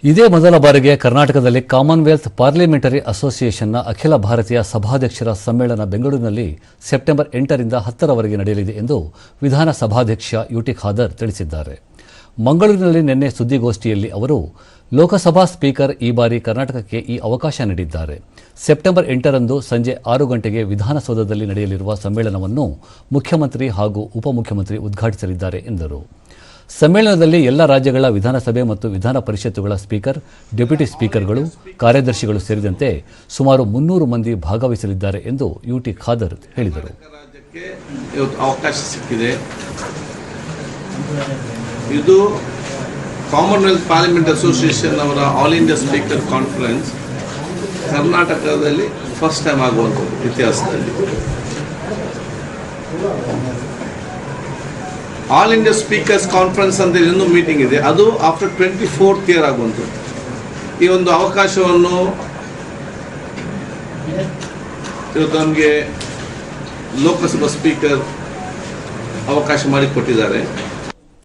ಇದೇ ಮೊದಲ ಬಾರಿಗೆ ಕರ್ನಾಟಕದಲ್ಲಿ ಕಾಮನ್ವೆಲ್ತ್ ಪಾರ್ಲಿಮೆಂಟರಿ ಅಸೋಸಿಯೇಷನ್ನ ಅಖಿಲ ಭಾರತೀಯ ಸಭಾಧ್ಯಕ್ಷರ ಸಮ್ಮೇಳನ ಬೆಂಗಳೂರಿನಲ್ಲಿ ಸೆಪ್ಟೆಂಬರ್ 8ರಿಂದ 10ರವರೆಗೆ ನಡೆಯಲಿದೆ ಎಂದು ವಿಧಾನಸಭಾಧ್ಯಕ್ಷ ಯುಟಿ ಖಾದರ್ ತಿಳಿಸಿದ್ದಾರೆ. ಮಂಗಳೂರಿನಲ್ಲಿ ನಿನ್ನೆ ಸುದ್ದಿಗೋಷ್ಠಿಯಲ್ಲಿ ಅವರು ಲೋಕಸಭಾ ಸ್ಪೀಕರ್ ಈ ಬಾರಿ ಕರ್ನಾಟಕಕ್ಕೆ ಈ ಅವಕಾಶ ನೀಡಿದ್ದಾರೆ. ಸೆಪ್ಟೆಂಬರ್ 8ರಂದು ಸಂಜೆ 6 ಗಂಟೆಗೆ ವಿಧಾನಸೌಧದಲ್ಲಿ ನಡೆಯಲಿರುವ ಸಮ್ಮೇಳನವನ್ನು ಮುಖ್ಯಮಂತ್ರಿ ಹಾಗೂ ಉಪಮುಖ್ಯಮಂತ್ರಿ ಉದ್ಘಾಟಿಸಲಿದ್ದಾರೆ ಎಂದರು. ಸಮ್ಮೇಳನದಲ್ಲಿ ಎಲ್ಲ ರಾಜ್ಯಗಳ ವಿಧಾನಸಭೆ ಮತ್ತು ವಿಧಾನ ಪರಿಷತ್ತುಗಳ ಸ್ಪೀಕರ್, ಡೆಪ್ಯೂಟಿ ಸ್ಪೀಕರ್ಗಳು, ಕಾರ್ಯದರ್ಶಿಗಳು ಸೇರಿದಂತೆ ಸುಮಾರು 300 ಮಂದಿ ಭಾಗವಹಿಸಲಿದ್ದಾರೆ ಎಂದು ಯುಟಿ ಖಾದರ್ ಹೇಳಿದರು. ಅವಕಾಶ ಸಿಕ್ಕಿದೆ. ಇದು ಕಾಮನ್ವೆಲ್ತ್ ಪಾರ್ಲಿಮೆಂಟ್ ಅಸೋಸಿಯೇಷನ್ ಅವರ ಆಲ್ ಇಂಡಿಯಾ ಸ್ಪೀಕರ್ ಕಾನ್ಫರೆನ್ಸ್ ಕರ್ನಾಟಕದಲ್ಲಿ ಫಸ್ಟ್ ಟೈಮ್ ಆಗುವಂಥದ್ದು ಇತಿಹಾಸದಲ್ಲಿ. ಆಲ್ ಇಂಡಿಯಾ ಸ್ಪೀಕರ್ಸ್ ಕಾನ್ಫರೆನ್ಸ್ ಅಂತ ಇನ್ನೊಂದು ಮೀಟಿಂಗ್ ಇದೆ, ಅದು ಆಫ್ಟರ್ 24th ಇಯರ್ ಆಗುವಂಥದ್ದು. ಈ ಒಂದು ಅವಕಾಶವನ್ನು ಇವತ್ತು ನಮಗೆ ಲೋಕಸಭಾ ಸ್ಪೀಕರ್ ಅವಕಾಶ ಮಾಡಿಕೊಟ್ಟಿದ್ದಾರೆ.